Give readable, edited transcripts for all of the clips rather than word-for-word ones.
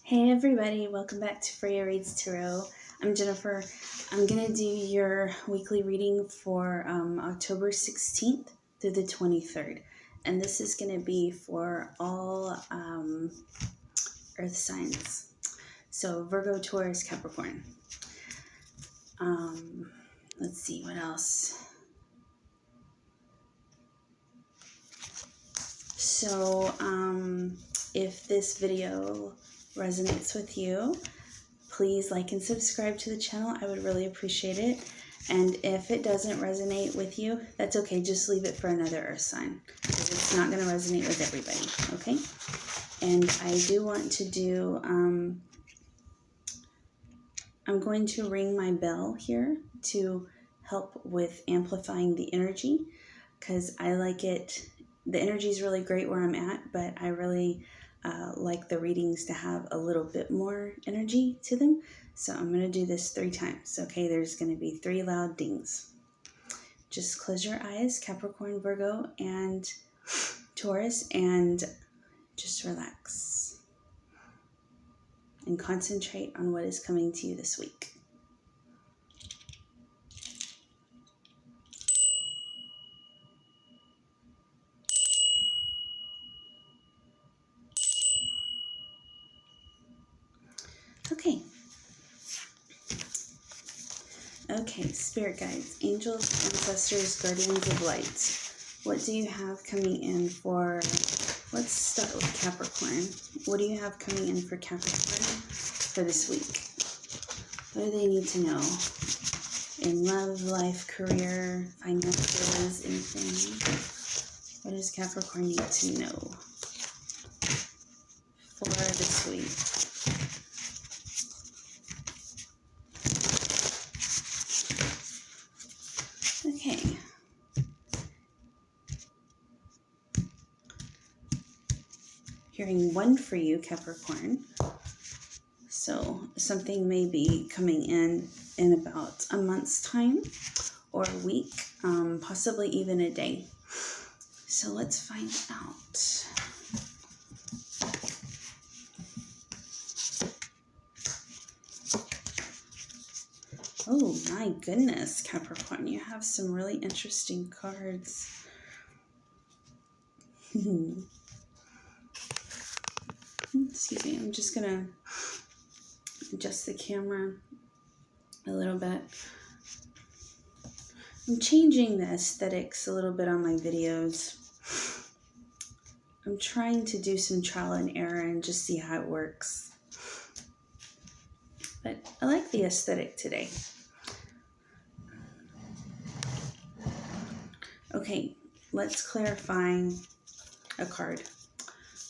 Hey everybody, welcome back to Freya Reads Tarot. I'm Jennifer. I'm going to do your weekly reading for October 16th through the 23rd. And this is going to be for all earth signs. So Virgo, Taurus, Capricorn. Let's see what else. So if this video resonates with you, please like and subscribe to the channel. I would really appreciate it. And if it doesn't resonate with you, that's okay. Just leave it for another earth sign, because it's not going to resonate with everybody, okay? And I do want to do, I'm going to ring my bell here to help with amplifying the energy, because I like it. The energy is really great where I'm at, but I really like the readings to have a little bit more energy to them. So I'm going to do this 3 times. Okay, there's going to be 3 loud dings. Just close your eyes, Capricorn, Virgo, and Taurus, and just relax and concentrate on what is coming to you this week. Okay. Okay, spirit guides, angels, ancestors, guardians of light. What do you have coming in for, let's start with Capricorn. What do you have coming in for Capricorn for this week? What do they need to know? In love, life, career, finances, anything? What does Capricorn need to know for this week? Okay. Hearing 1 for you, Capricorn. So something may be coming in about a month's time or a week, possibly even a day. So let's find out. Oh my goodness, Capricorn, you have some really interesting cards. Excuse me, I'm just gonna adjust the camera a little bit. I'm changing the aesthetics a little bit on my videos. I'm trying to do some trial and error and just see how it works. But I like the aesthetic today. Okay, let's clarify a card.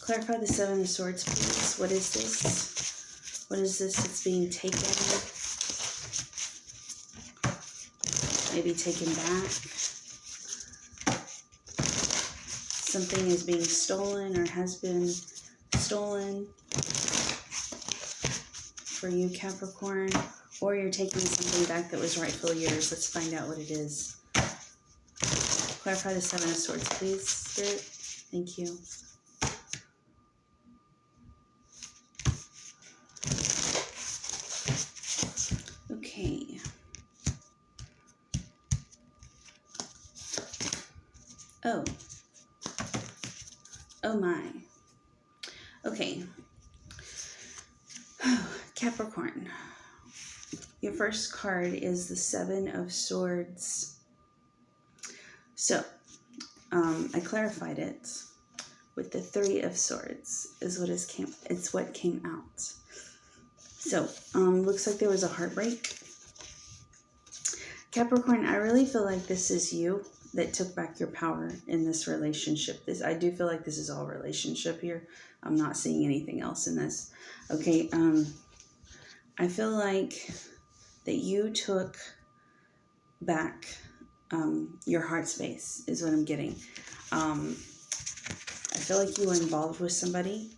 Clarify the 7 of Swords, please. What is this? What is this that's being taken? Maybe taken back. Something is being stolen or has been stolen for you, Capricorn. Or you're taking something back that was rightfully yours. Let's find out what it is. Clarify the 7 of Swords, please, Spirit. Thank you. Okay. Oh my. Okay. Capricorn. Your first card is the 7 of Swords. So, I clarified it with the 3 of Swords is what came out. So, looks like there was a heartbreak. Capricorn, I really feel like this is you that took back your power in this relationship. I do feel like this is all relationship here. I'm not seeing anything else in this. Okay, I feel like that you took back your heart space is what I'm getting. I feel like you were involved with somebody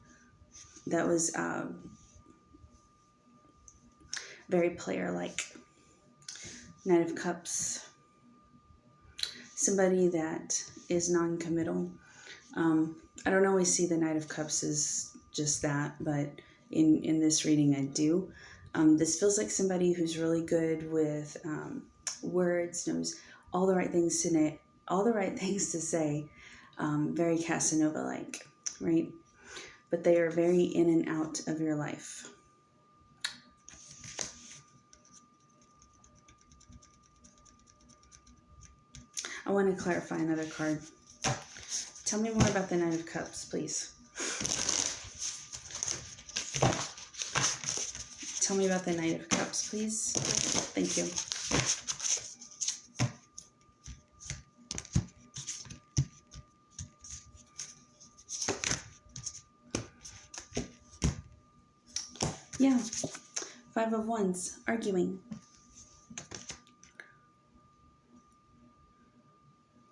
that was very player-like. Knight of Cups. Somebody that is non-committal. I don't always see the Knight of Cups as just that, but in this reading I do. This feels like somebody who's really good with words, knows all the right things to say, very Casanova-like, right? But they are very in and out of your life. I want to clarify another card. Tell me more about the Knight of Cups, please. Tell me about the Knight of Cups, please. Thank you. Yeah. Five of Wands, arguing.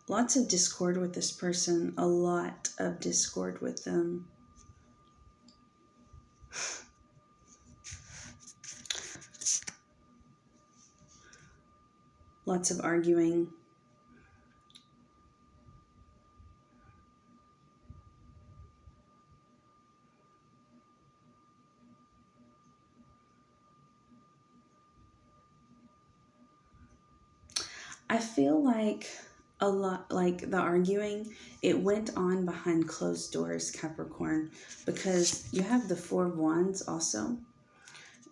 Lots of discord with this person. A lot of discord with them. Lots of arguing. I feel like a lot, like the arguing, it went on behind closed doors, Capricorn, because you have the Four of Wands also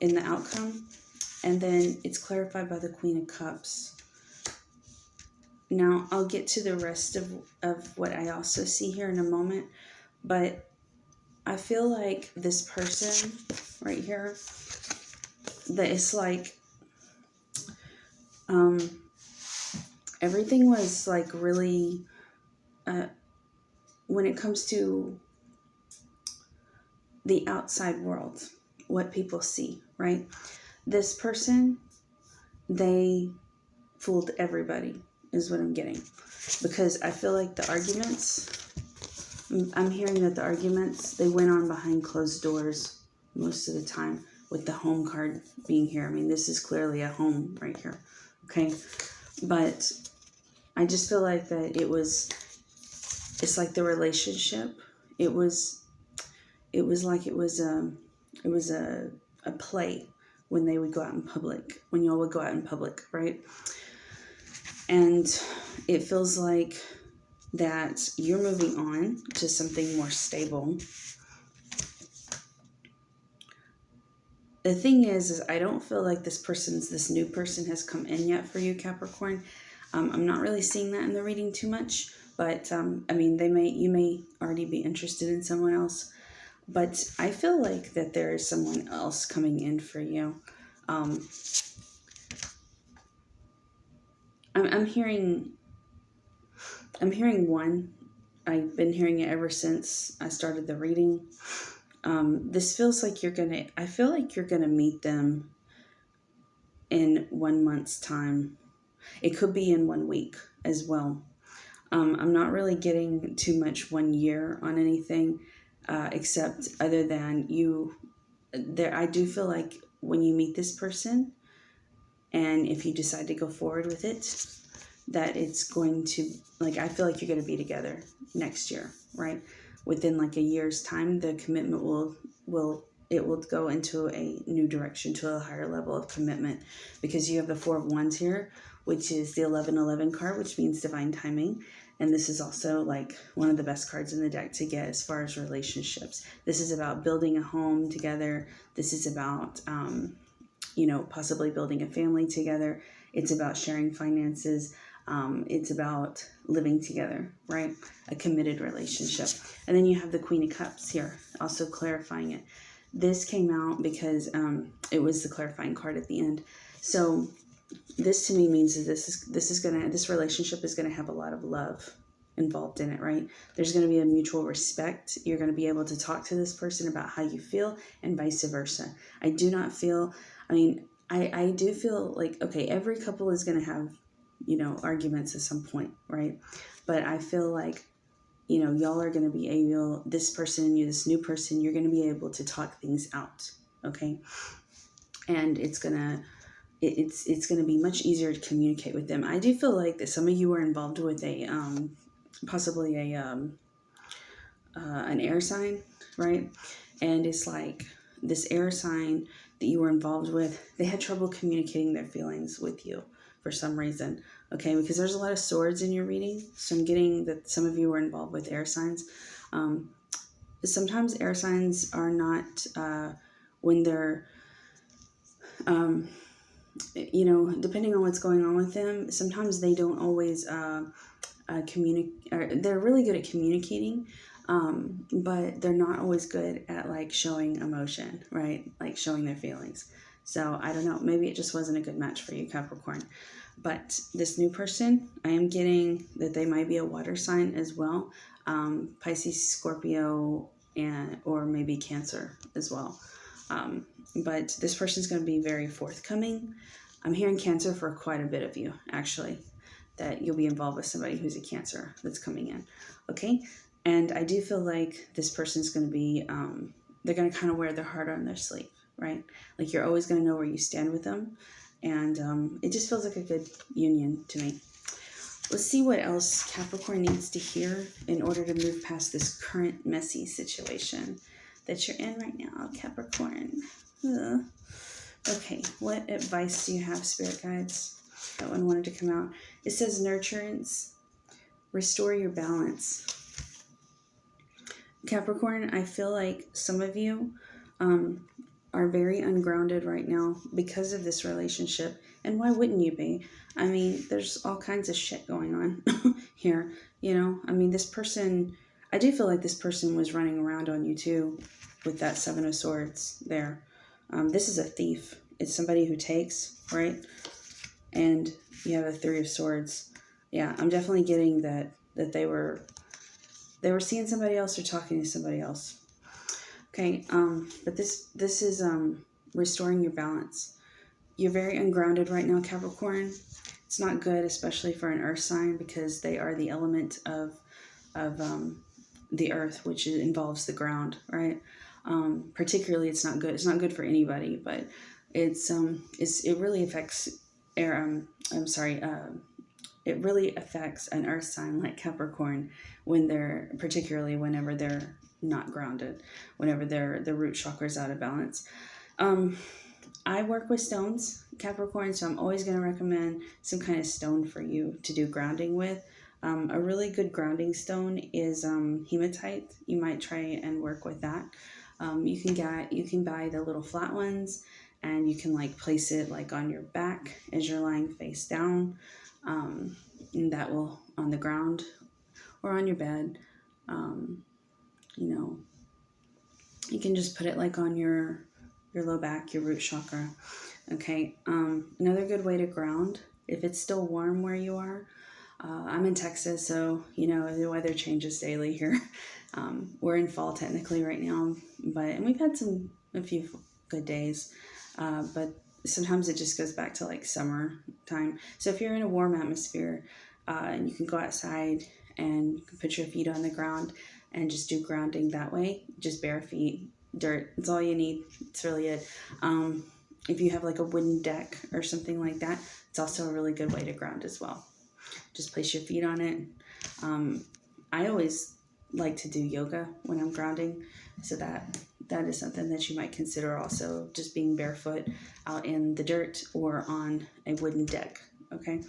in the outcome, and then it's clarified by the Queen of Cups. Now, I'll get to the rest of what I also see here in a moment, but I feel like this person right here, that it's like, everything was like really, when it comes to the outside world, what people see, right? This person, they fooled everybody, is what I'm getting. Because I feel like the arguments, I'm hearing that the arguments, they went on behind closed doors most of the time, with the home card being here. I mean, this is clearly a home right here, okay? But I just feel like that it's like the relationship, it was like it was a play when they would go out in public, when y'all would go out in public, right? And it feels like that you're moving on to something more stable. The thing is I don't feel like this new person has come in yet for you, Capricorn. I'm not really seeing that in the reading too much, but I mean, you may already be interested in someone else, but I feel like that there is someone else coming in for you. I'm hearing one. I've been hearing it ever since I started the reading. This feels like I feel like you're gonna meet them in 1 month's time. It could be in 1 week as well. I'm not really getting too much 1 year on anything, except other than I do feel like when you meet this person, and if you decide to go forward with it, that it's going to, like, I feel like you're going to be together next year, right? Within like a year's time, the commitment will go into a new direction, to a higher level of commitment, because you have the Four of Wands here, which is the 1111 card, which means divine timing. And this is also like one of the best cards in the deck to get as far as relationships. This is about building a home together. This is about, possibly building a family together. It's about sharing finances. It's about living together, right? A committed relationship. And then you have the Queen of Cups here, also clarifying it. This came out because it was the clarifying card at the end. So this to me means that this relationship is gonna have a lot of love involved in it, right? There's gonna be a mutual respect. You're gonna be able to talk to this person about how you feel, and vice versa. I do feel like, okay, every couple is gonna have, arguments at some point, right? But I feel like, y'all are gonna be able, this person and you, this new person, you're gonna be able to talk things out, okay? And it's gonna be much easier to communicate with them. I do feel like that some of you are involved with a possibly an air sign, right? And it's like this air sign that you were involved with, they had trouble communicating their feelings with you for some reason. Okay, because there's a lot of swords in your reading, so I'm getting that some of you were involved with air signs. Sometimes air signs are not, when they're, depending on what's going on with them, sometimes they don't always communicate. They're really good at communicating, but they're not always good at like showing emotion, right? Like showing their feelings. So I don't know, maybe it just wasn't a good match for you, Capricorn. But this new person, I am getting that they might be a water sign as well. Pisces, Scorpio, or maybe Cancer as well. But this person's going to be very forthcoming. I'm hearing Cancer for quite a bit of you, actually, that you'll be involved with somebody who's a Cancer that's coming in. Okay? And I do feel like this person's going to be, they're going to kind of wear their heart on their sleeve, right? Like you're always going to know where you stand with them. And it just feels like a good union to me. Let's see what else Capricorn needs to hear in order to move past this current messy situation that you're in right now, Capricorn. Ugh. Okay, what advice do you have, Spirit Guides? That one wanted to come out. It says nurturance, restore your balance. Capricorn, I feel like some of you are very ungrounded right now because of this relationship. And why wouldn't you be? I mean, there's all kinds of shit going on here, you know? I mean, this person, I do feel like this person was running around on you too with that Seven of Swords there. This is a thief. It's somebody who takes, right? And you have a Three of Swords. Yeah, I'm definitely getting that they were seeing somebody else or talking to somebody else. Okay, but this is restoring your balance. You're very ungrounded right now, Capricorn. It's not good, especially for an earth sign, because they are the element of the earth, which involves the ground, right? Particularly, it's not good. It's not good for anybody, but it really affects air. It really affects an earth sign like Capricorn particularly whenever they're not grounded, whenever the root chakra is out of balance. I work with stones, Capricorn, so I'm always going to recommend some kind of stone for you to do grounding with. A really good grounding stone is hematite. You might try and work with that. You can buy the little flat ones, and you can like place it like on your back as you're lying face down. And that will on the ground or on your bed. You can just put it like on your low back, your root chakra. Okay. Another good way to ground, if it's still warm where you are. I'm in Texas, so the weather changes daily here. We're in fall technically right now, and we've had a few good days, but sometimes it just goes back to like summer time. So if you're in a warm atmosphere, and you can go outside and you can put your feet on the ground and just do grounding that way, just bare feet, dirt. It's all you need. It's really it. If you have like a wooden deck or something like that, it's also a really good way to ground as well. Just place your feet on it. I always like to do yoga when I'm grounding, so that is something that you might consider also, just being barefoot out in the dirt or on a wooden deck, okay?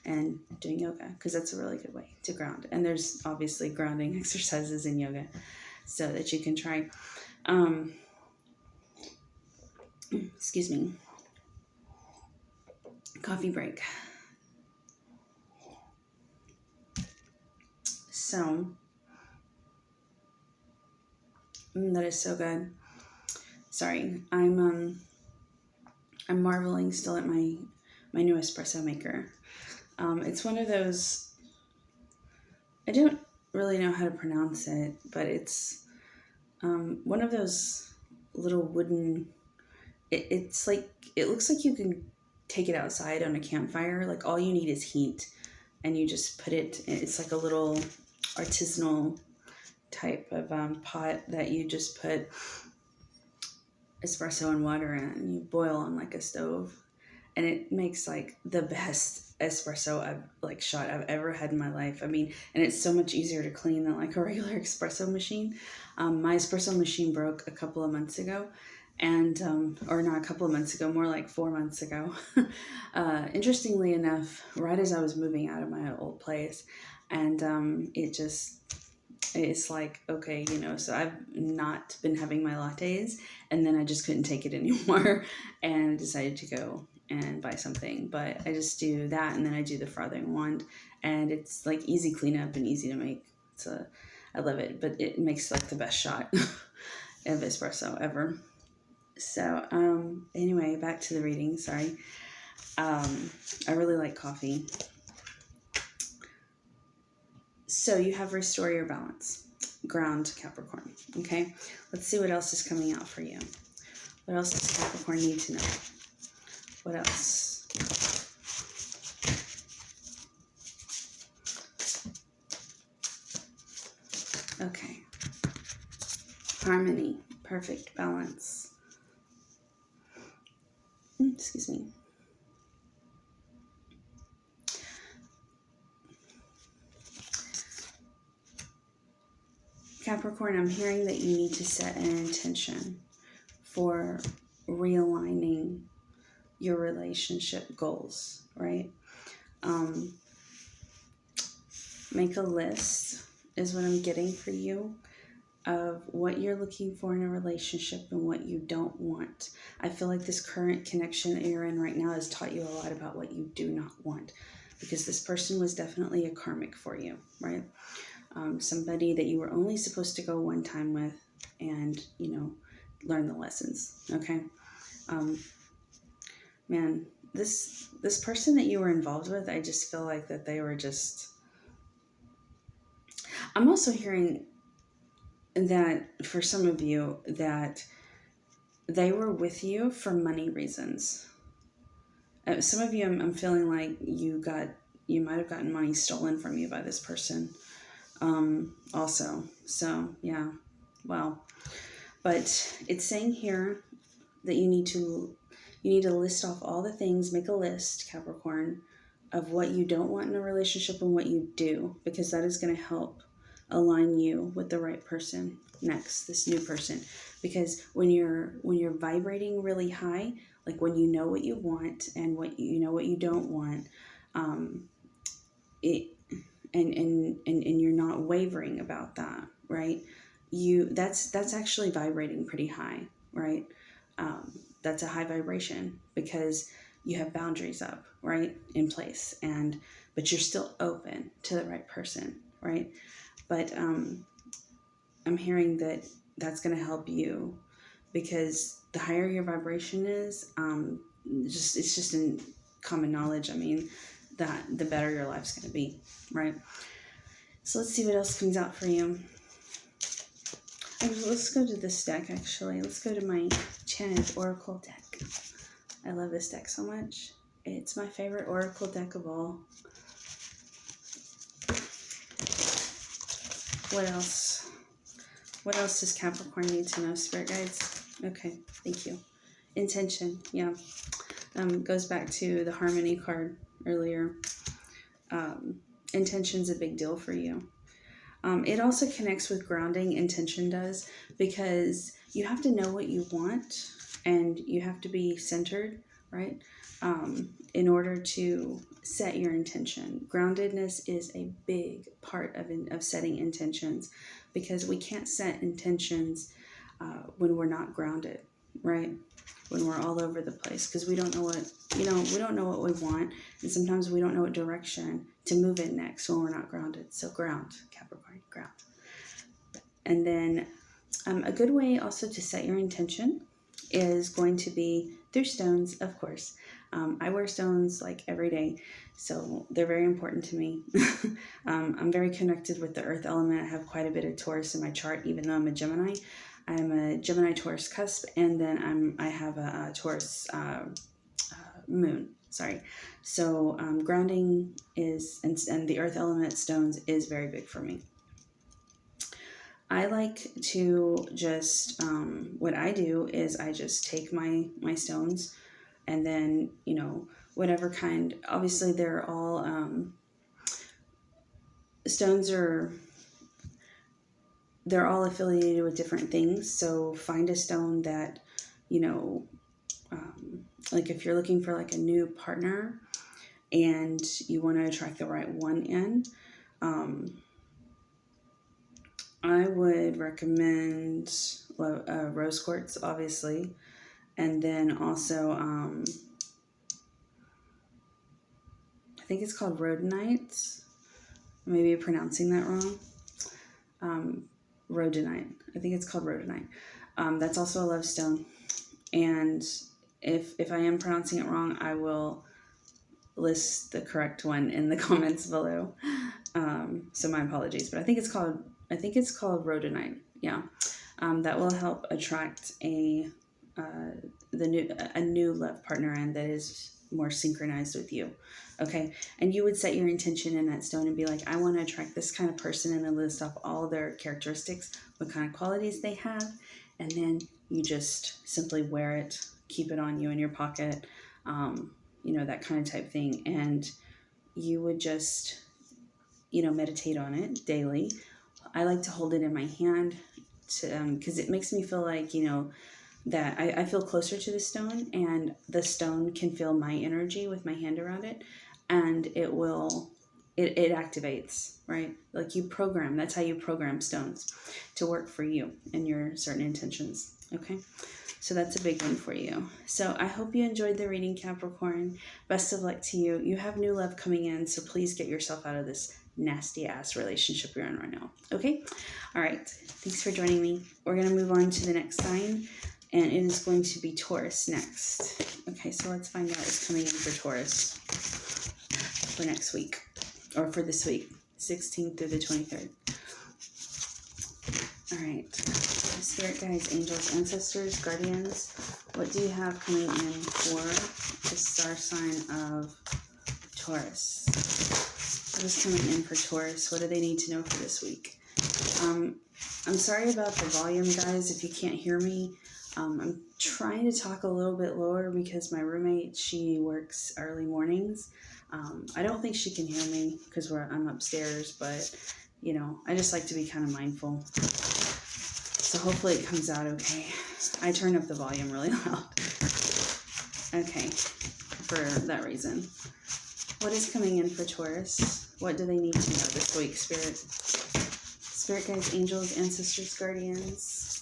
And doing yoga, because that's a really good way to ground. And there's obviously grounding exercises in yoga so that you can try. Excuse me. Coffee break. So, that is so good. Sorry, I'm marveling still at my new espresso maker. It's one of those, I don't really know how to pronounce it, but it's one of those little wooden, it's like, it looks like you can take it outside on a campfire. Like all you need is heat, and you just put it, it's like a little artisanal type of pot that you just put espresso and water in, and you boil on like a stove, and it makes like the best espresso shot I've ever had in my life. I mean, and it's so much easier to clean than like a regular espresso machine. My espresso machine broke a couple of months ago, And or not a couple of months ago, more like 4 months ago. Interestingly enough, right as I was moving out of my old place, and it's like, okay, so I've not been having my lattes, and then I just couldn't take it anymore and decided to go and buy something. But I just do that, and then I do the frothing wand, and it's like easy cleanup and easy to make. So I love it, but it makes like the best shot of espresso ever. So, anyway, back to the reading. Sorry. I really like coffee. So you have restore your balance, ground, Capricorn. Okay, let's see what else is coming out for you. What else does Capricorn need to know? What else? Okay. Harmony, perfect balance. Excuse me. Capricorn, I'm hearing that you need to set an intention for realigning your relationship goals, right? Make a list is what I'm getting for you of what you're looking for in a relationship and what you don't want. I feel like this current connection that you're in right now has taught you a lot about what you do not want, because this person was definitely a karmic for you, right? Somebody that you were only supposed to go one time with and, learn the lessons, okay? Man, this person that you were involved with, I just feel like that they were just... I'm also hearing that for some of you that they were with you for money reasons. Some of you, I'm feeling like you might have gotten money stolen from you by this person. Also, so yeah, wow. But it's saying here that you need to list off all the things. Make a list, Capricorn, of what you don't want in a relationship and what you do, because that is going to help align you with the right person next, this new person. Because when you're vibrating really high, like when you know what you want and what you don't want, it and you're not wavering about that, right? That's actually vibrating pretty high, right? That's a high vibration because you have boundaries up, right, in place, but you're still open to the right person, right? But I'm hearing that that's going to help you, because the higher your vibration is, it's just in common knowledge. I mean, that the better your life's going to be, right? So let's see what else comes out for you. Let's go to this deck, actually. Let's go to my Channel Oracle deck. I love this deck so much. It's my favorite Oracle deck of all. What else? What else does Capricorn need to know, Spirit Guides? Okay, thank you. Intention, yeah. Goes back to the Harmony card earlier. Intention's a big deal for you. It also connects with grounding. Intention does, because you have to know what you want and you have to be centered, right? In order to set your intention. Groundedness is a big part of setting intentions, because we can't set intentions when we're not grounded, right? When we're all over the place, because we don't know what we don't know what we want, and sometimes we don't know what direction to move in next when we're not grounded. So ground, Capricorn, ground. And then a good way also to set your intention is going to be through stones, of course. I wear stones like every day, so they're very important to me. I'm very connected with the earth element. I have quite a bit of Taurus in my chart, even though I'm a Gemini. I'm a Gemini Taurus cusp, and then I have a Taurus moon. Sorry. So grounding is, and the earth element stones is very big for me. I like to just, what I do is I just take my stones, and then, whatever kind, obviously they're all, stones they're all affiliated with different things. So find a stone that you know, like if you're looking for like a new partner and you want to attract the right one in, I would recommend rose quartz, obviously, and then also I think it's called rhodonite. Maybe pronouncing that wrong. Rhodonite. I think it's called rhodonite. That's also a love stone, and if I am pronouncing it wrong, I will list the correct one in the comments below. So my apologies, but I think it's called rhodonite. Yeah, that will help attract a new love partner in that is more synchronized with you. Okay, and you would set your intention in that stone and be like, I want to attract this kind of person, and then list off all their characteristics, what kind of qualities they have, and then you just simply wear it, keep it on you in your pocket, that kind of type thing, and you would just meditate on it daily. I like to hold it in my hand because it makes me feel like that I feel closer to the stone, and the stone can feel my energy with my hand around it, and it activates, right? Like that's how you program stones to work for you and your certain intentions. Okay, so that's a big one for you. So I hope you enjoyed the reading, Capricorn. Best of luck to you. You have new love coming in, so please get yourself out of this nasty ass relationship you're in right now. Okay, all right, thanks for joining me. We're going to move on to the next sign, and it is going to be Taurus next. Okay, so let's find out what's coming in for Taurus for next week, or for this week, 16th through the 23rd. All right, spirit guides, angels, ancestors, guardians, what do you have coming in for the star sign of Taurus? What is coming in for Taurus? What do they need to know for this week? I'm sorry about the volume, guys, if you can't hear me. I'm trying to talk a little bit lower because my roommate, she works early mornings. I don't think she can hear me because I'm upstairs, but, I just like to be kind of mindful. So hopefully it comes out okay. I turn up the volume really loud. Okay, for that reason. What is coming in for Taurus? What do they need to know this week, Spirit? Spirit guides, angels, ancestors, guardians.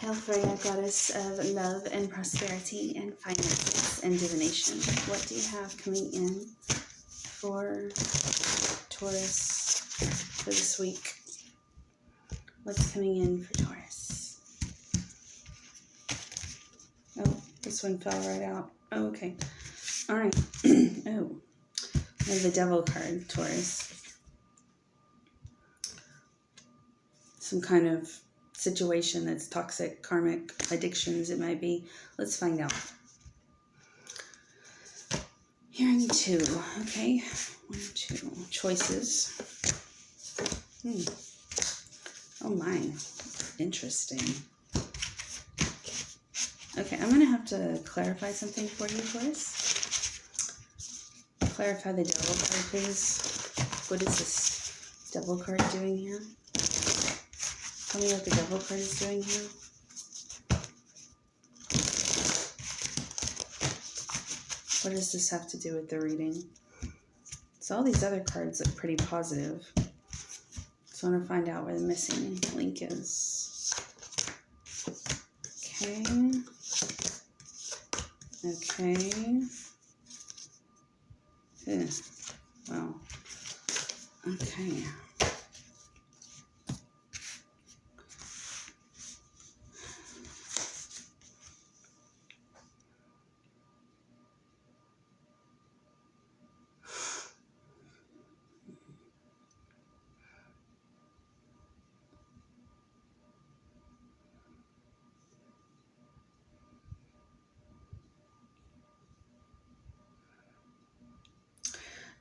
Hail Freya, goddess of love and prosperity and finances and divination. What do you have coming in for Taurus for this week? What's coming in for Taurus? Oh, this one fell right out. Oh, okay. All right. Oh, I have the Devil card, Taurus. Some kind of situation that's toxic, karmic, addictions it might be. Let's find out. Hearing 2, okay. 1, 2, choices. Oh my, interesting. Okay, I'm gonna have to clarify something for you, Taurus. Clarify the Devil card, please. What is this Devil card doing here? Tell me what the Devil card is doing here. What does this have to do with the reading? So all these other cards look pretty positive. So I want to find out where the missing link is. Okay. Okay. Yeah. Wow. Okay.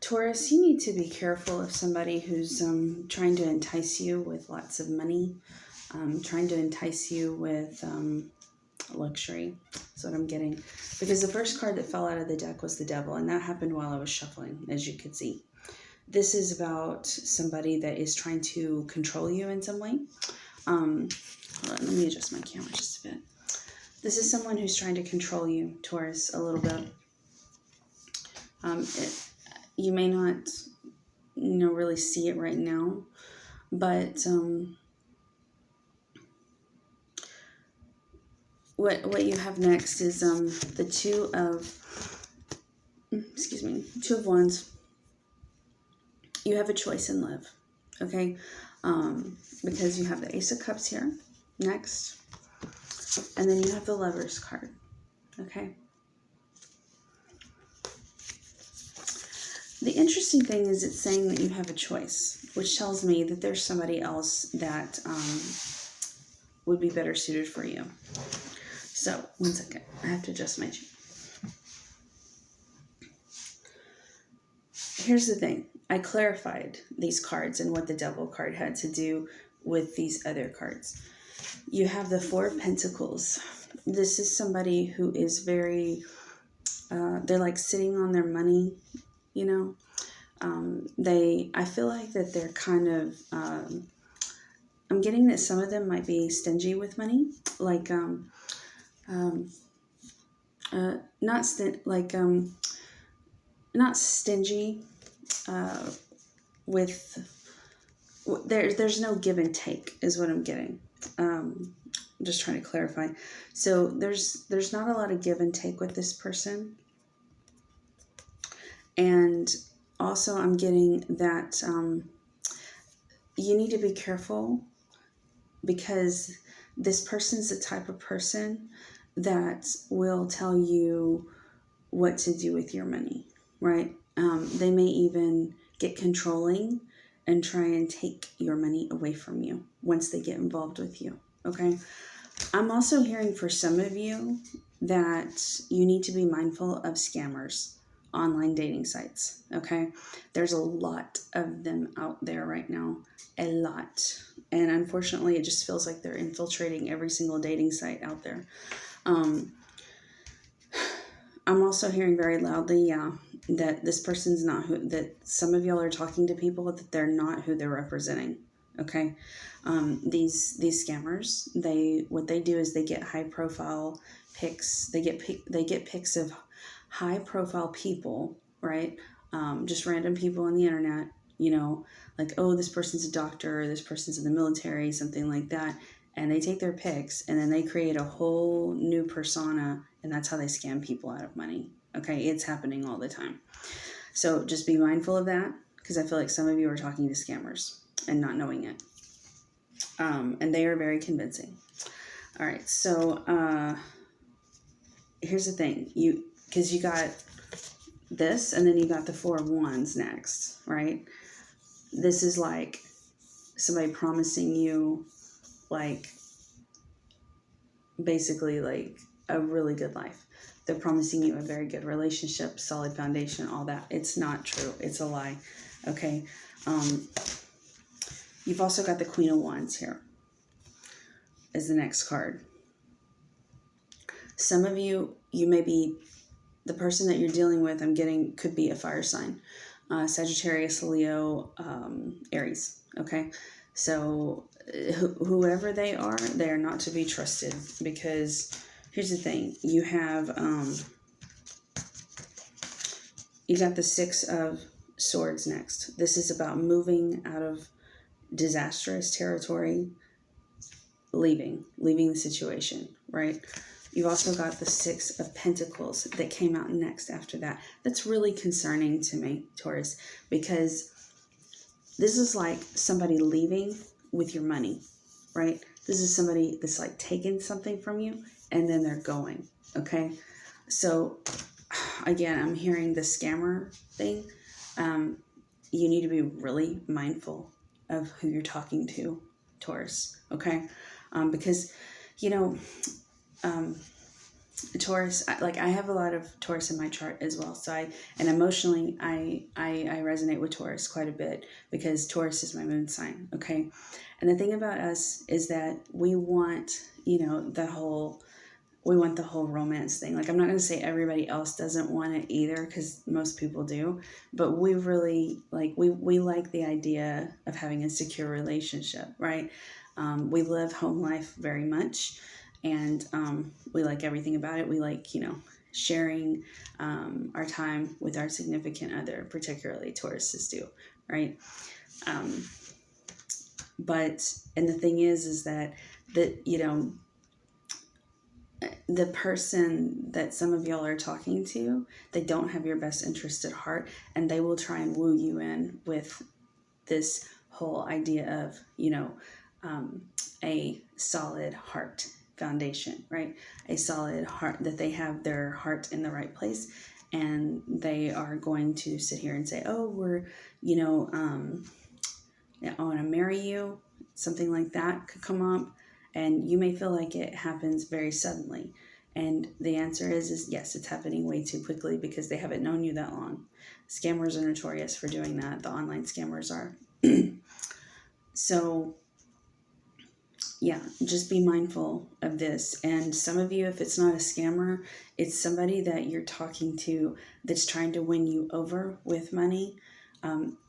Taurus, you need to be careful of somebody who's trying to entice you with lots of money, trying to entice you with luxury. That's what I'm getting. Because the first card that fell out of the deck was the Devil, and that happened while I was shuffling, as you could see. This is about somebody that is trying to control you in some way. hold on, let me adjust my camera just a bit. This is someone who's trying to control you, Taurus, a little bit. You may not, really see it right now, but what you have next is the Two of Wands. You have a choice in love, okay? Because you have the Ace of Cups here next, and then you have the Lovers card, okay? The interesting thing is it's saying that you have a choice, which tells me that there's somebody else that would be better suited for you. So, one second. I have to adjust my chair. Here's the thing. I clarified these cards and what the Devil card had to do with these other cards. You have the Four of Pentacles. This is somebody who is very, they're like sitting on their money, I feel like that they're kind of, I'm getting that some of them might be stingy with money, like, not stingy, with, there's no give and take is what I'm getting. I'm just trying to clarify. So there's not a lot of give and take with this person. And also I'm getting that you need to be careful, because this person's the type of person that will tell you what to do with your money, right? They may even get controlling and try and take your money away from you once they get involved with you, okay? I'm also hearing for some of you that you need to be mindful of scammers, online dating sites, okay? There's a lot of them out there right now, a lot. And unfortunately, it just feels like they're infiltrating every single dating site out there. I'm also hearing very loudly, that this person's not who, that some of y'all are talking to people that they're not who they're representing, okay? These scammers, what they do is they get high profile pics, they get pics of high profile people, right? Just random people on the internet, like, oh, this person's a doctor, this person's in the military, something like that. And they take their pics and then they create a whole new persona, and that's how they scam people out of money. Okay, it's happening all the time. So just be mindful of that, because I feel like some of you are talking to scammers and not knowing it. And they are very convincing. All right, so here's the thing. Because you got this, and then you got the Four of Wands next, right? This is like somebody promising you, like, basically like a really good life. They're promising you a very good relationship, solid foundation, all that. It's not true. It's a lie. Okay. You've also got the Queen of Wands here as the next card. Some of you may be, the person that you're dealing with, I'm getting, could be a fire sign. Sagittarius, Leo, Aries. Okay. So whoever they are not to be trusted, because here's the thing. You have, you got the Six of Swords next. This is about moving out of disastrous territory, leaving the situation, right? You've also got the Six of Pentacles that came out next after that. That's really concerning to me, Taurus, because this is like somebody leaving with your money, right? This is somebody that's like taking something from you and then they're going, okay? So again, I'm hearing the scammer thing. You need to be really mindful of who you're talking to, Taurus, okay? Because, Taurus, I have a lot of Taurus in my chart as well. So emotionally, I resonate with Taurus quite a bit, because Taurus is my moon sign. Okay. And the thing about us is that we want, the whole romance thing. Like, I'm not going to say everybody else doesn't want it either, because most people do, but we really we like the idea of having a secure relationship, right? We live home life very much, and we like everything about it. We like, sharing our time with our significant other, particularly Tauruses do, right? Um, and the thing is that the person that some of y'all are talking to, they don't have your best interest at heart, and they will try and woo you in with this whole idea of, a solid heart foundation, right? A solid heart, that they have their heart in the right place, and they are going to sit here and say, oh, we're, I want to marry you. Something like that could come up, and you may feel like it happens very suddenly. And the answer is yes, it's happening way too quickly because they haven't known you that long. Scammers are notorious for doing that. The online scammers are. So, yeah, just be mindful of this. And some of you, if it's not a scammer, it's somebody that you're talking to that's trying to win you over with money.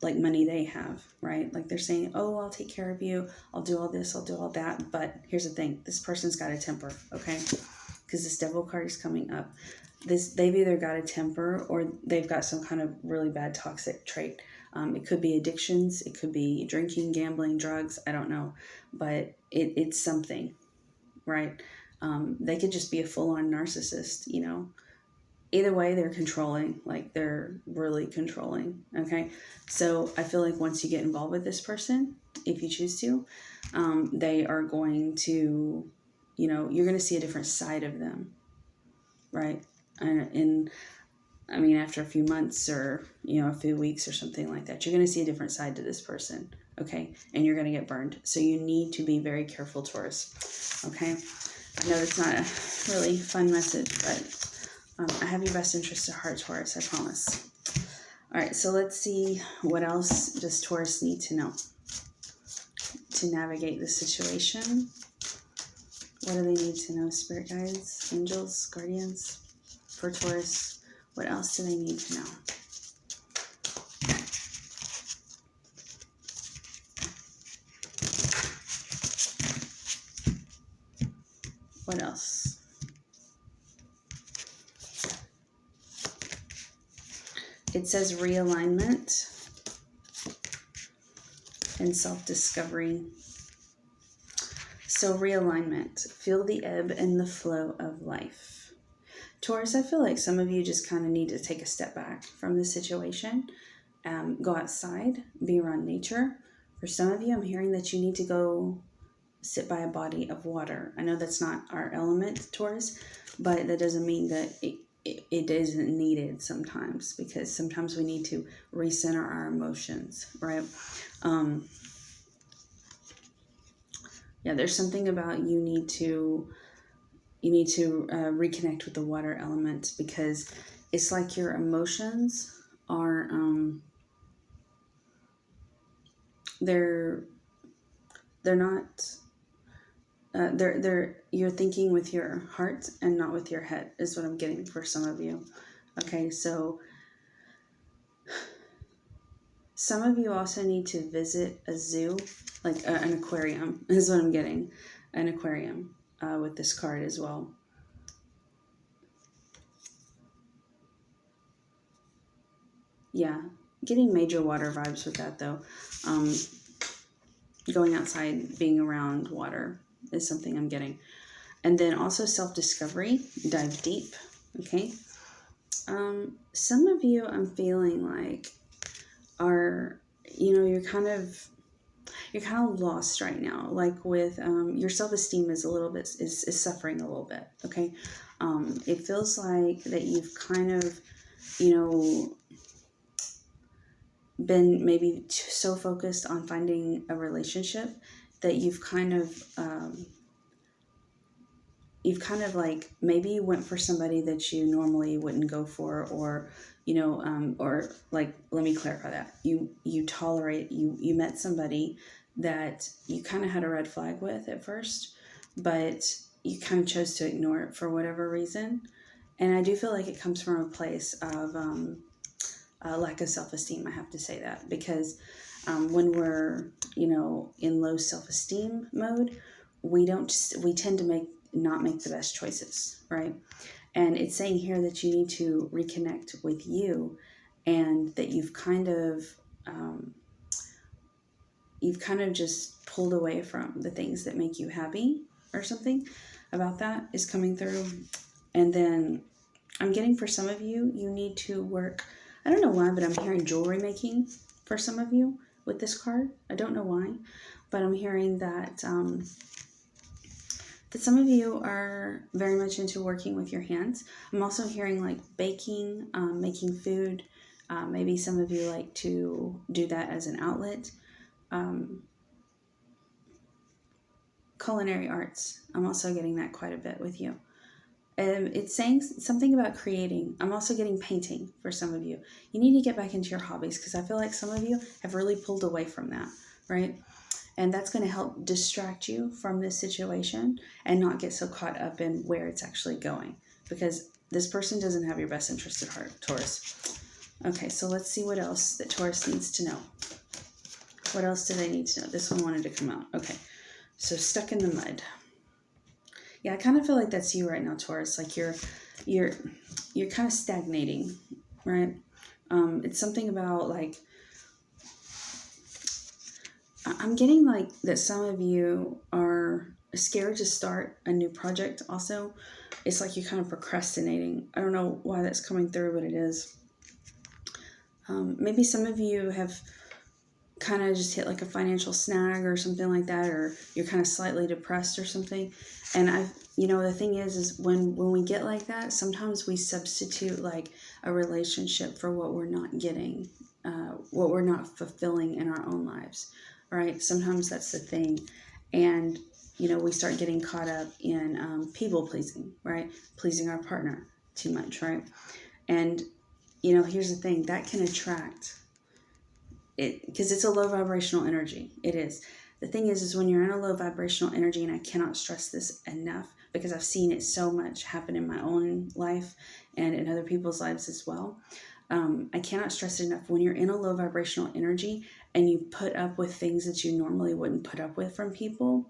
Like money they have, right? Like they're saying, oh, I'll take care of you. I'll do all this. I'll do all that. But here's the thing. This person's got a temper, okay? Because this devil card is coming up. They've either got a temper or they've got some kind of really bad toxic trait. It could be addictions. It could be drinking, gambling, drugs. I don't know. But it's something, right? They could just be a full-on narcissist, Either way, they're controlling, like they're really controlling, okay? So I feel like once you get involved with this person, if you choose to, they are going to, you're going to see a different side of them, right? And I mean, after a few months or, a few weeks or something like that, you're going to see a different side to this person, okay? And you're going to get burned. So you need to be very careful, Taurus, okay? I know that's not a really fun message, but I have your best interest at heart, Taurus, I promise. All right, so let's see what else does Taurus need to know to navigate this situation. What do they need to know, spirit guides, angels, guardians, for Taurus? What else do they need to know? What else? It says realignment and self-discovery. So realignment, feel the ebb and the flow of life. Taurus, I feel like some of you just kind of need to take a step back from the situation. Go outside, be around nature. For some of you, I'm hearing that you need to go sit by a body of water. I know that's not our element, Taurus, but that doesn't mean that it isn't needed sometimes, because sometimes we need to recenter our emotions, right? Yeah, there's something about you need to reconnect with the water element, because it's like your emotions are they're not you're thinking with your heart and not with your head, is what I'm getting for some of you. Okay, so some of you also need to visit a zoo, like an aquarium, is what I'm getting. An aquarium with this card as well. Yeah, getting major water vibes with that though. Going outside, being around water is something I'm getting. And then also self-discovery, dive deep, okay? Some of you, I'm feeling like are, you're kind of lost right now. Like with your self-esteem is a little bit, is suffering a little bit, okay? It feels like that you've kind of, been maybe so focused on finding a relationship that you've kind of like, maybe you went for somebody that you normally wouldn't go for, or or like, let me clarify that. You met somebody that you kind of had a red flag with at first, but you kind of chose to ignore it for whatever reason. And I do feel like it comes from a place of lack of self-esteem. I have to say that, because When we're, in low self-esteem mode, we tend to not make the best choices, right? And it's saying here that you need to reconnect with you, and that you've kind of just pulled away from the things that make you happy, or something about that is coming through. And then I'm getting, for some of you, you need to work. I don't know why, but I'm hearing jewelry making for some of you with this card. I don't know why, but I'm hearing that that some of you are very much into working with your hands. I'm also hearing like baking, making food. Maybe some of you like to do that as an outlet. Culinary arts. I'm also getting that quite a bit with you. It's saying something about creating. I'm also getting painting for some of you. You need to get back into your hobbies, because I feel like some of you have really pulled away from that, right? And that's going to help distract you from this situation and not get so caught up in where it's actually going, because this person doesn't have your best interest at heart, Taurus. Okay, so let's see what else that Taurus needs to know. What else do they need to know? This one wanted to come out. Okay, so stuck in the mud. Yeah, I kind of feel like that's you right now, Taurus. Like you're kind of stagnating, right? It's something about like, I'm getting like that some of you are scared to start a new project also. It's like you're kind of procrastinating. I don't know why that's coming through, but it is. Maybe some of you have kind of just hit like a financial snag or something like that, or you're kind of slightly depressed or something. And the thing is when we get like that, sometimes we substitute like a relationship for what we're not getting, what we're not fulfilling in our own lives, right? Sometimes that's the thing. And, we start getting caught up in people pleasing, right? Pleasing our partner too much, right? And, here's the thing, that can attract it, because it's a low vibrational energy. It is. The thing is when you're in a low vibrational energy, and I cannot stress this enough because I've seen it so much happen in my own life and in other people's lives as well. I cannot stress it enough. When you're in a low vibrational energy and you put up with things that you normally wouldn't put up with from people,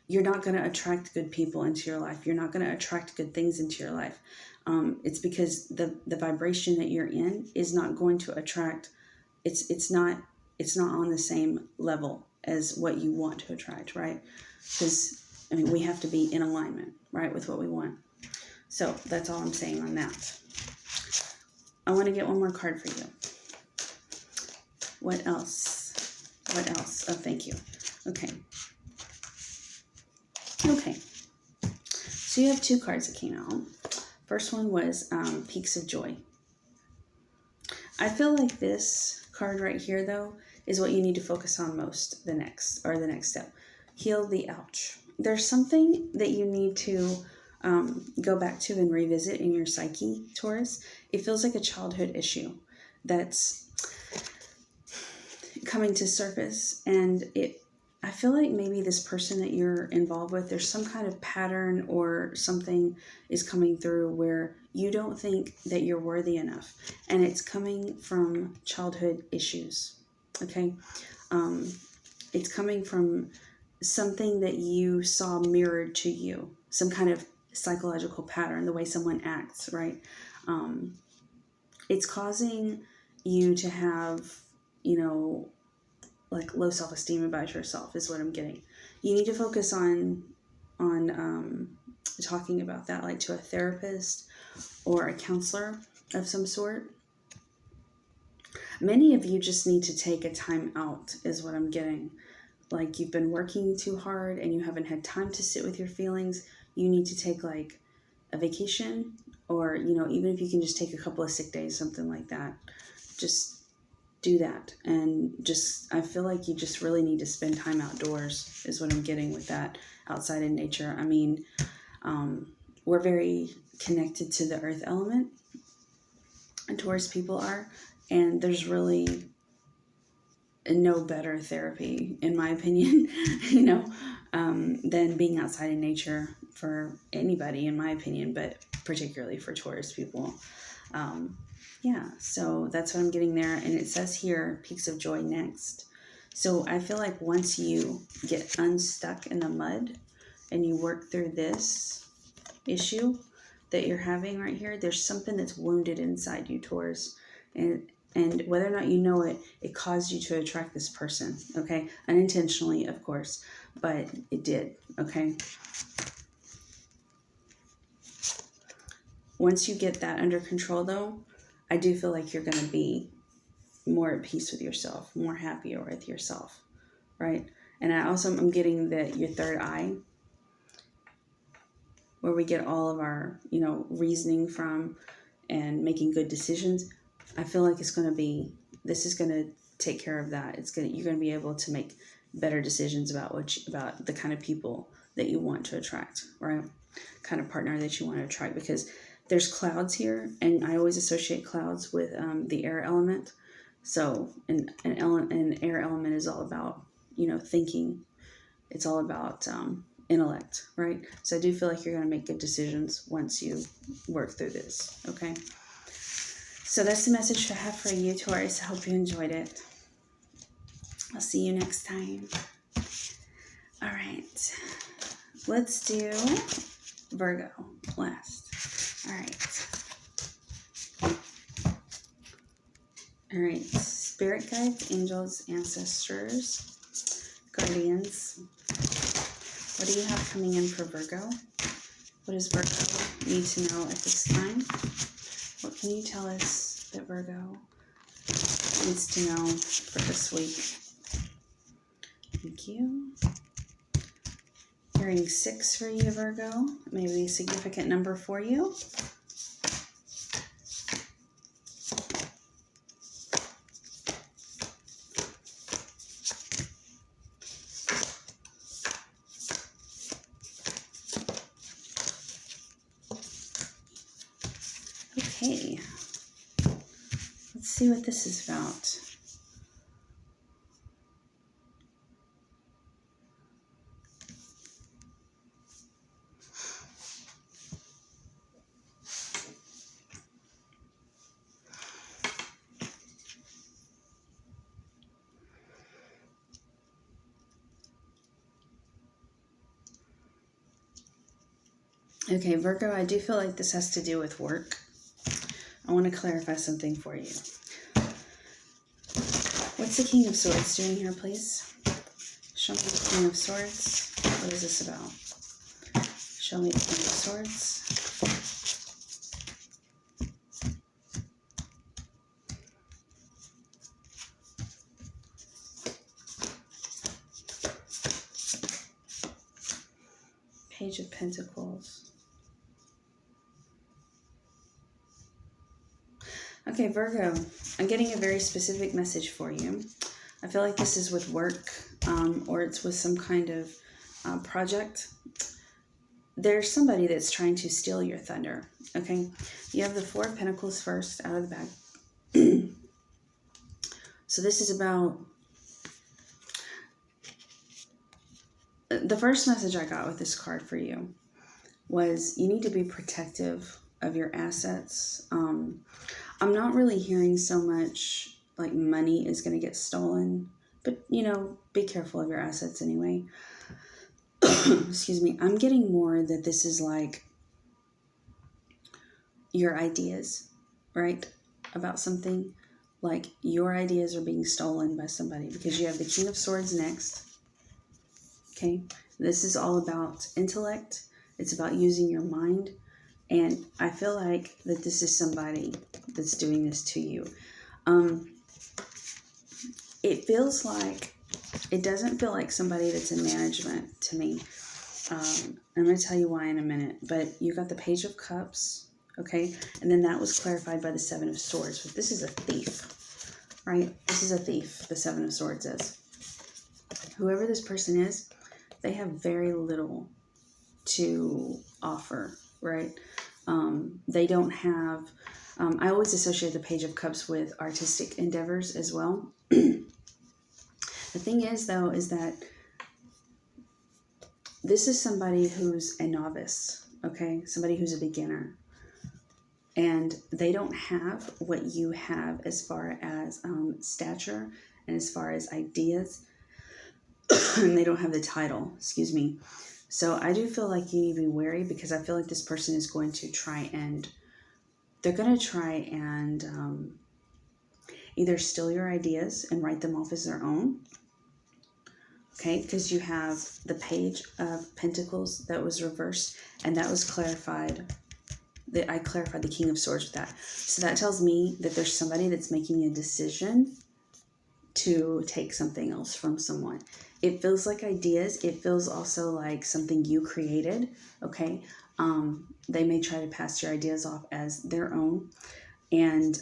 you're not going to attract good people into your life. You're not going to attract good things into your life. It's because the vibration that you're in is not going to attract. It's not on the same level as what you want to attract, right? Because, we have to be in alignment, right, with what we want. So that's all I'm saying on that. I want to get one more card for you. What else? Oh, thank you. Okay. So you have two cards that came out. First one was Peaks of Joy. I feel like this card right here, though, is what you need to focus on most, the next step. Heal the ouch. There's something that you need to go back to and revisit in your psyche, Taurus. It feels like a childhood issue that's coming to surface, and I feel like maybe this person that you're involved with, there's some kind of pattern or something is coming through where you don't think that you're worthy enough, and it's coming from childhood issues. Okay, it's coming from something that you saw mirrored to you, some kind of psychological pattern, the way someone acts, right? It's causing you to have, like low self-esteem about yourself is what I'm getting. You need to focus on talking about that, like to a therapist or a counselor of some sort. Many of you just need to take a time out is what I'm getting. Like you've been working too hard and you haven't had time to sit with your feelings. You need to take like a vacation, or, even if you can just take a couple of sick days, something like that. Just do that. And I feel like you just really need to spend time outdoors is what I'm getting with that, outside in nature. We're very connected to the earth element, and Taurus people are, and there's really no better therapy, in my opinion, than being outside in nature for anybody, in my opinion, but particularly for Taurus people. So that's what I'm getting there. And it says here, Peaks of Joy next. So I feel like once you get unstuck in the mud and you work through this issue that you're having right here, there's something that's wounded inside you, Taurus. And whether or not you know it, it caused you to attract this person, okay? Unintentionally, of course, but it did, okay? Once you get that under control, though, I do feel like you're going to be more at peace with yourself, more happier with yourself, right? And I'm getting that your third eye, where we get all of our, reasoning from and making good decisions. I feel like this is going to take care of that. You're going to be able to make better decisions about about the kind of people that you want to attract, right? Kind of partner that you want to attract, because there's clouds here, and I always associate clouds with the air element. So an air element is all about, thinking. It's all about intellect, right? So I do feel like you're going to make good decisions once you work through this, okay? So that's the message I have for you, Taurus. I hope you enjoyed it. I'll see you next time. All right. Let's do Virgo last. All right. Spirit guides, angels, ancestors, guardians. What do you have coming in for Virgo? What does Virgo need to know at this time? What can you tell us that Virgo needs to know for this week? Thank you. Hearing 6 for you, Virgo. Maybe a significant number for you. Okay. Let's see what this is about. Okay, Virgo, I do feel like this has to do with work. I want to clarify something for you. What's the King of Swords doing here, please? Show me the King of Swords. What is this about? Show me the King of Swords. Page of Pentacles. Okay, Virgo, I'm getting a very specific message for you. I feel like this is with work, or it's with some kind of project. There's somebody that's trying to steal your thunder, okay? You have the Four of Pentacles first out of the bag. So this is about... The first message I got with this card for you was you need to be protective of your assets. I'm not really hearing so much like money is going to get stolen, but be careful of your assets anyway. Excuse me. I'm getting more that this is like your ideas, right? About something, like your ideas are being stolen by somebody, because you have the King of Swords next. Okay. This is all about intellect. It's about using your mind. And I feel like that this is somebody that's doing this to you. It feels like, it doesn't feel like somebody that's in management to me. I'm going to tell you why in a minute. But you got the Page of Cups, okay? And then that was clarified by the Seven of Swords. But this is a thief, right? This is a thief, the Seven of Swords is. Whoever this person is, they have very little to offer, right? They don't have, I always associate the Page of Cups with artistic endeavors as well. The thing is, though, is that this is somebody who's a novice, okay? Somebody who's a beginner. And they don't have what you have as far as stature and as far as ideas, and they don't have the title, excuse me. So I do feel like you need to be wary, because I feel like this person is going to try and, either steal your ideas and write them off as their own. Okay, because you have the Page of Pentacles that was reversed, and that was clarified. I clarified the King of Swords with that. So that tells me that there's somebody that's making a decision to take something else from someone. It feels like ideas. It feels also like something you created. Okay, they may try to pass your ideas off as their own. And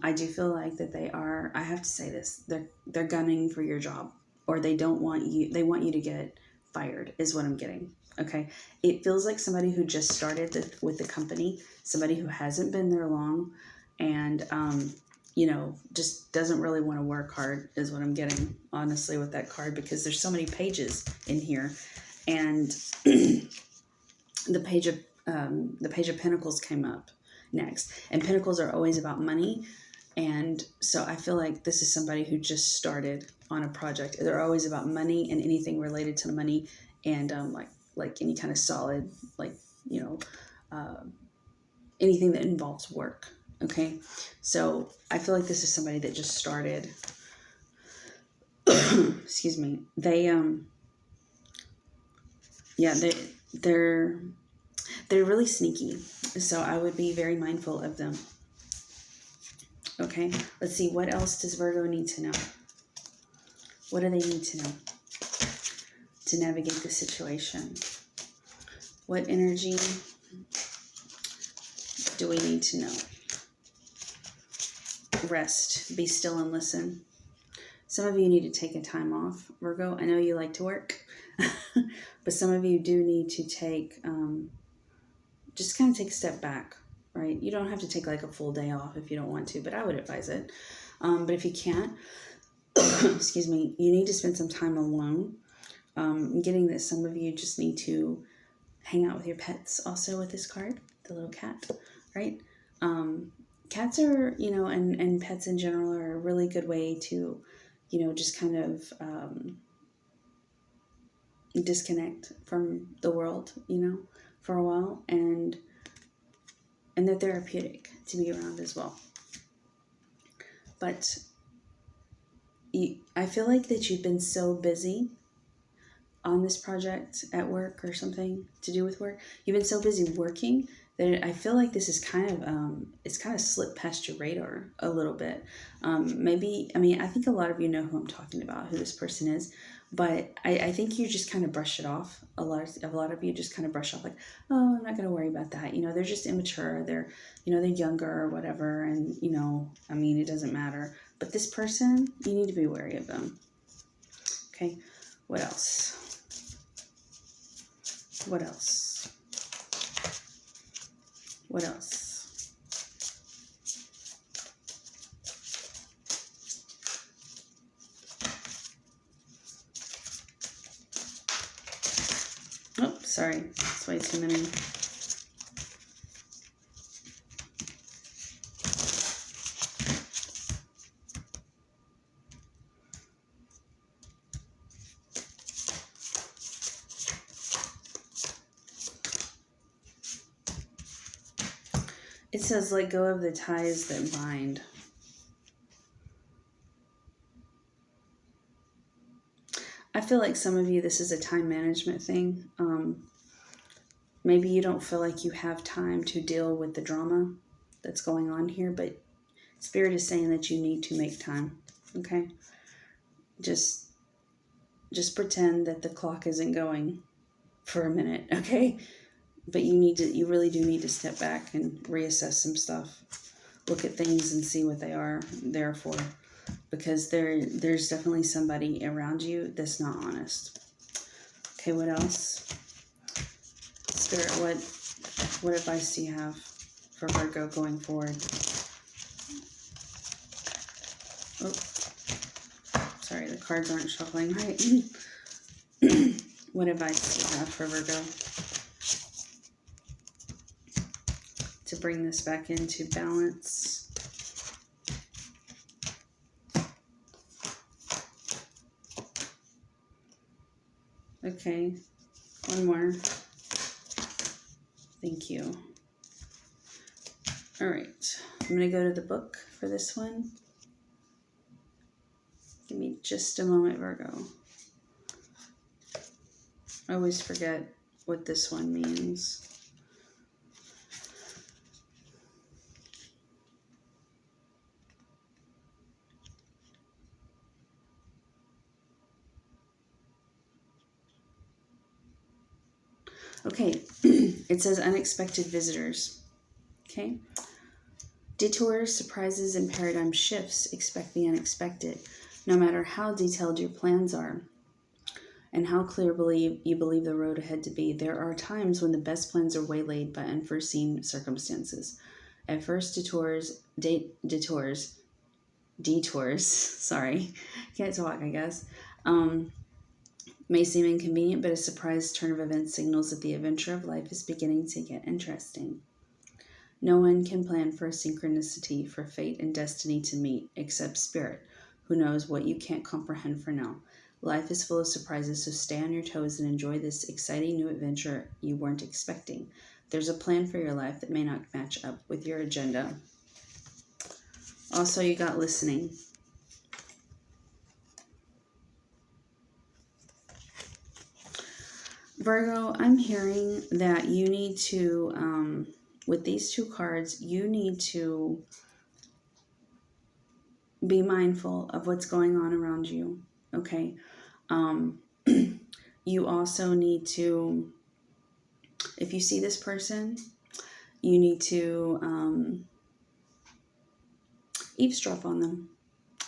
I do feel like that they are, I have to say this, they're gunning for your job, or they don't want you, they want you to get fired is what I'm getting. Okay. It feels like somebody who just started with the company, somebody who hasn't been there long, and, just doesn't really want to work hard is what I'm getting, honestly, with that card, because there's so many pages in here. And the Page of Pentacles came up next, and Pentacles are always about money. And so I feel like this is somebody who just started on a project. They're always about money and anything related to money, and like any kind of solid, like, anything that involves work. Okay, so I feel like this is somebody that just started. Excuse me. They're really sneaky, so I would be very mindful of them. Okay, let's see, what else does Virgo need to know? What do they need to know to navigate the situation? What energy do we need to know? Rest, be still and listen. Some of you need to take a time off, Virgo. I know you like to work, but some of you do need to take, just kind of take a step back, right? You don't have to take like a full day off if you don't want to, but I would advise it. But if you can't, excuse me, you need to spend some time alone. I'm getting that some of you just need to hang out with your pets also with this card, the little cat, right? Cats are, and pets in general are a really good way to, just kind of disconnect from the world, for a while, and they're therapeutic to be around as well. But I feel like that you've been so busy on this project at work, or something to do with work. You've been so busy working that I feel like this is kind of slipped past your radar a little bit. I think a lot of you know who I'm talking about, who this person is, but I think you just kind of brush it off. A lot of you just kind of brush off, like, oh, I'm not going to worry about that. They're just immature. They're younger or whatever. And, it doesn't matter. But this person, you need to be wary of them. Okay. What else? What else? What else? Oh, sorry. That's way too many. It says, let go of the ties that bind. I feel like some of you, this is a time management thing. Maybe you don't feel like you have time to deal with the drama that's going on here, but Spirit is saying that you need to make time, okay? Just pretend that the clock isn't going for a minute, okay? But you really do need to step back and reassess some stuff. Look at things and see what they are there for. Because there's definitely somebody around you that's not honest. Okay, what else? Spirit, what advice do you have for Virgo going forward? Oh, sorry, the cards aren't shuffling right. What advice do you have for Virgo to bring this back into balance? Okay, one more. Thank you. All right, I'm going to go to the book for this one. Give me just a moment, Virgo. I always forget what this one means. Okay, it says unexpected visitors. Okay. Detours, surprises, and paradigm shifts. Expect the unexpected. No matter how detailed your plans are and how clear you believe the road ahead to be, there are times when the best plans are waylaid by unforeseen circumstances. At first, detours, sorry, can't talk, I guess, may seem inconvenient, but a surprise turn of events signals that the adventure of life is beginning to get interesting. No one can plan for a synchronicity, for fate and destiny to meet, except spirit, who knows what you can't comprehend for now. Life is full of surprises, so stay on your toes and enjoy this exciting new adventure you weren't expecting. There's a plan for your life that may not match up with your agenda. Also, you got listening. Virgo, I'm hearing that you need to, with these two cards, you need to be mindful of what's going on around you, okay? You also need to, if you see this person, you need to eavesdrop on them,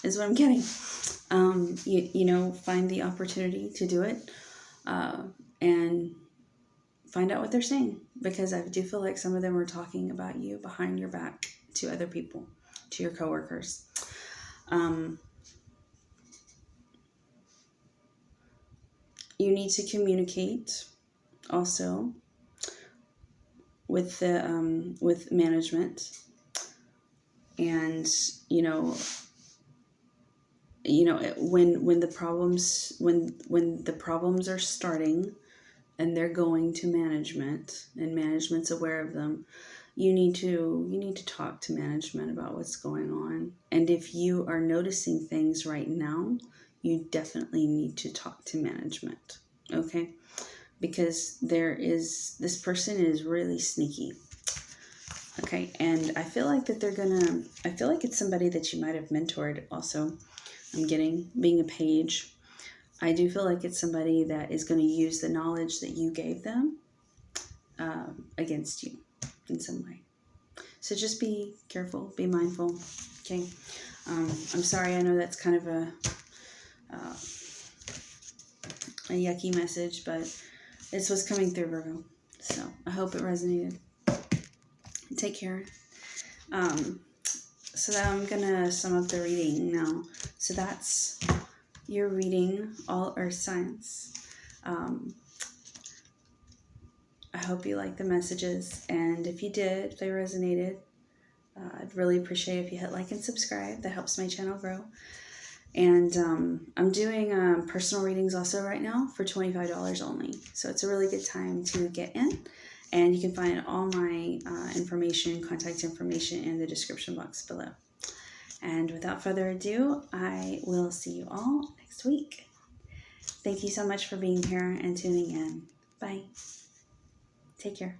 is what I'm getting. Find the opportunity to do it and find out what they're saying, because I do feel like some of them are talking about you behind your back to other people, to your coworkers. You need to communicate also with the with management, and when the problems are starting and they're going to management and management's aware of them, you need to talk to management about what's going on. And if you are noticing things right now, you definitely need to talk to management, okay? Because this person is really sneaky. Okay, and I feel like it's somebody that you might have mentored also. I'm getting, being a page, I do feel like it's somebody that is going to use the knowledge that you gave them against you in some way. So just be careful, be mindful, okay? I'm sorry, I know that's kind of a yucky message, but it's what's coming through, Virgo. So I hope it resonated. Take care. So now I'm gonna sum up the reading now. So that's your reading, all earth signs. I hope you liked the messages, and if you did, if they resonated, I'd really appreciate if you hit like and subscribe. That helps my channel grow. And I'm doing personal readings also right now for $25 only. So it's a really good time to get in. And you can find all my contact information in the description box below. And without further ado, I will see you all next week. Thank you so much for being here and tuning in. Bye. Take care.